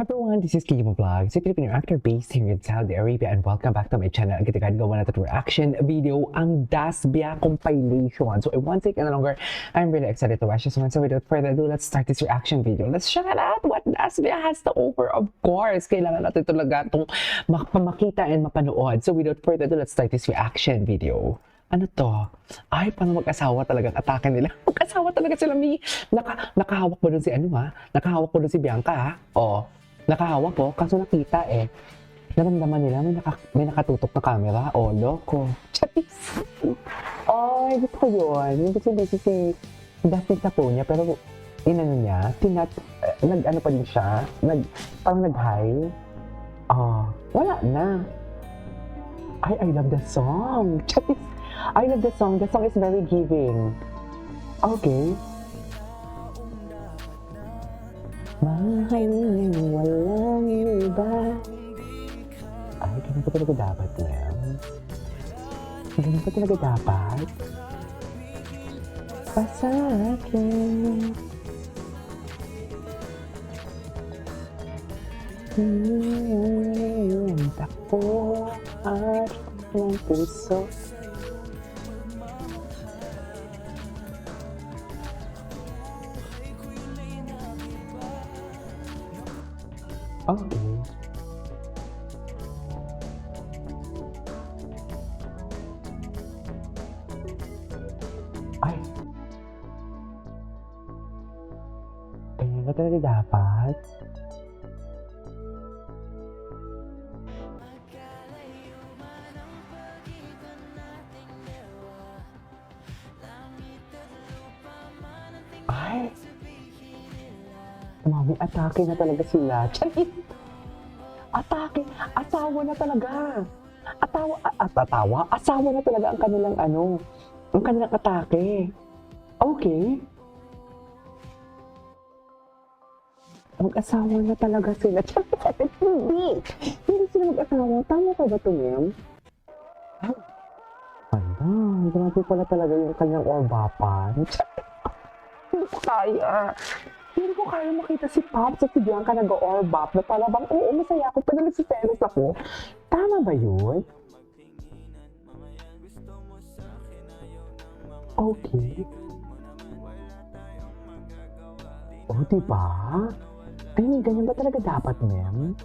Hi everyone, this is Kimo Vlog, a Filipino actor based here in Saudi Arabia, and welcome back to my channel. Ang kita gawa natin reaction video, ang Dasbia compilation. So one second no longer, I'm really excited to watch this one. So without further ado, let's start this reaction video. Let's check out what Dasbia has to offer. Of course, kailangan natin talaga itong makita and mapanood. So without further ado, let's start this reaction video. Ano to? Ay, paano mag-asawa talagang atake nila? Mag-asawa talaga sila, Mi. Nakahawak ba dun si ano, ha? Nakahawak ba dun si Bianca, ha? Oo. Nakahawak po, kaso nakita eh. Naramdaman nila may nakatutok na camera. Oh, loko. Chatis! Ay, gusto ko yun. Yung gusto si Dustin sa po niya, pero inano niya, nag-ano pa din siya, parang nag-high. Oh, wala na. Ay, I love the song. Chatis! I love the song. The song is very giving. Okay. Mahal niyo walang iba. Ay, ganun pa talaga dapat yan. Ganun pa talaga dapat. Pa sa akin. Ang takbo at ng puso. Okay. Ay. Ganyan ba talaga dapat? Ay. Mami, atake na talaga sila. Charis! Atake! Asawa na talaga! Asawa na talaga ang kanilang ang kanilang atake. Okay. Mag-asawa na talaga sila. Charis! Hindi sila mag-asawa. Tama ka ba ito, Ma'am? Grabe pala talaga yung kanyang orbapan. Hindi ko kaya. Hindi ko kaya makita si Pops at si Bianca nag-orbap na talabang, oo, masaya ako, pero nagsiselos ako. Tama ba yun? Okay. Oh, diba? Ay, ganyan ba talaga dapat, ma'am?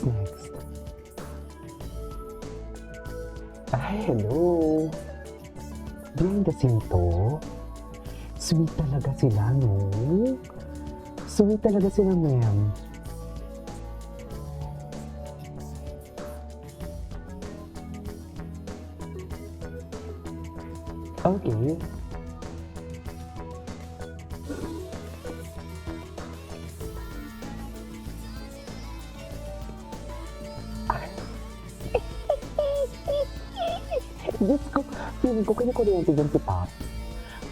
Next. Ay, hello. Behind the scene to. Sweet talaga sila, no? Sweet talaga sila, ma'am. Okay. Diyos ko, feeling ko kinukuryente dyan si Pop.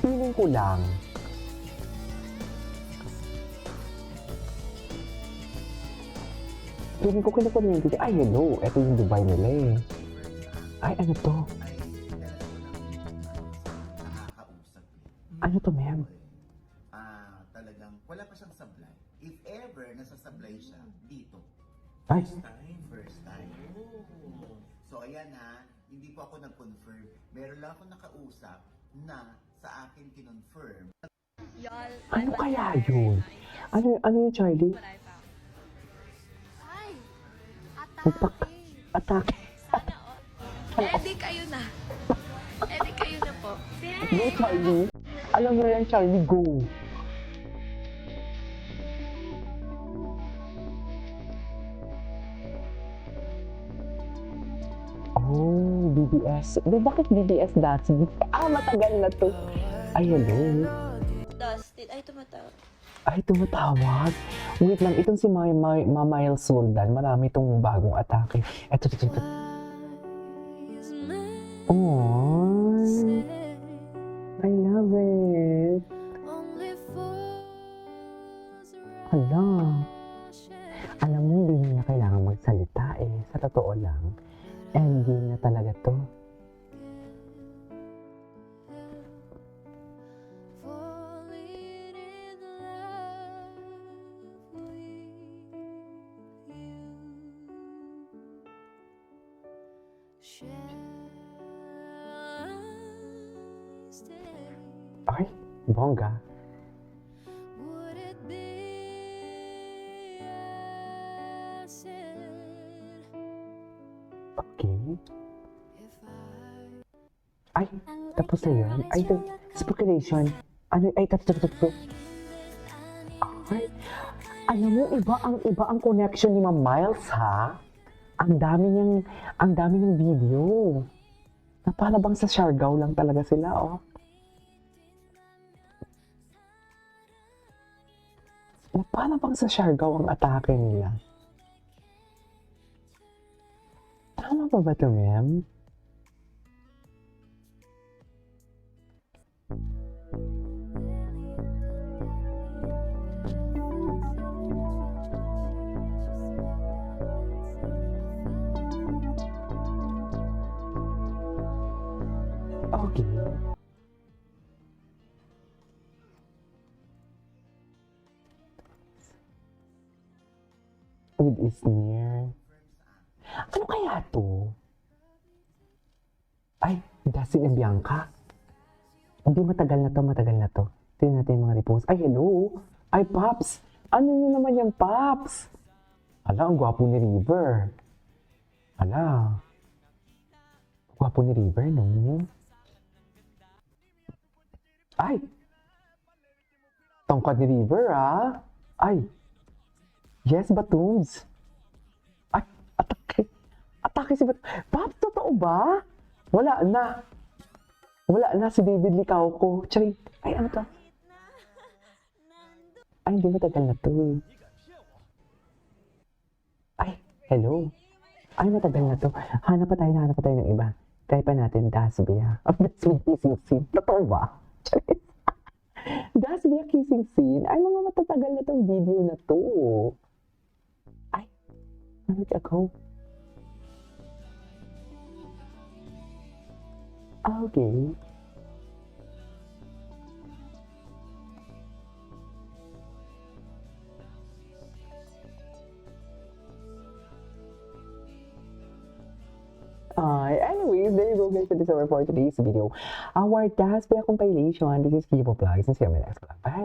Feeling ko lang. Feeling ko kinukuryente dyan. Ay, hello. Ito yung Dubai nila eh. Ay, ano to? Ano to, ma'am? Talagang wala pa siyang sablay. If ever nasasablay siya dito. Ay. First time. So ayan ha, hindi po ako nag-confirm. Meron lang ako nakausap na sa akin kinonfirm. Ano kaya yun? Ano yung Charlie? Ay! Atake! Atake. Edi kayo na. Edi kayo na po. Go, Charlie. Alam mo yan, Charlie, go. Oh, BBS. Bakit BBS dati? Matagal na to. Ay, hello. Dustin. Ay, tumatawag. Ay, tumatawag. Wait lang, itong si Mamail Sultan, marami itong bagong atake. Eto. Oh, I love it. Hala. Alam mo, hindi na kailangan magsalita eh. Sa totoo lang. Endgame na talaga to. Ay, bongga. Okay. Ay, tapos na yun. Ay, speculation. Ano, ay, tapos. Ay, alam mo, iba ang connection ni Ma'am Miles, ha? Ang dami niyang video. Na para bang sa Siargao lang talaga sila, oh. Na para bang sa Siargao ang atake nila. Tama ba ba ito, ma'am? Okay. It is near. Ano kaya to? Ay, Dustin and Bianca. Hindi, matagal na to. Tingnan natin yung mga repost. Ay, hello. Ay, Pops. Ano yun naman yung Pops? Ala, ang gwapo ni River. Ala. Gwapo ni River, no? Ay! Tongkad ni River, ah. Ay! Yes, Batoons. Ay, atake. Atake si Batoons. Pops, totoo ba? Wala na si David Licauco. Charing. Ay, ano to? Ay, hindi matagal na to. Ay, hello. Ay, matagal na to. Hanap pa tayo ng iba. Try pa natin, Dasbia. Dasbia kissing scene. Totoo ba? Dasbia kissing scene. Ay, mga matatagal na tong video na to. Ay, ano ako? Okay. Anyways, there you go guys. That is our for today's video. Our Dasbia compilation. This is Kibo Vlogs. And see you on my next vlog. Bye!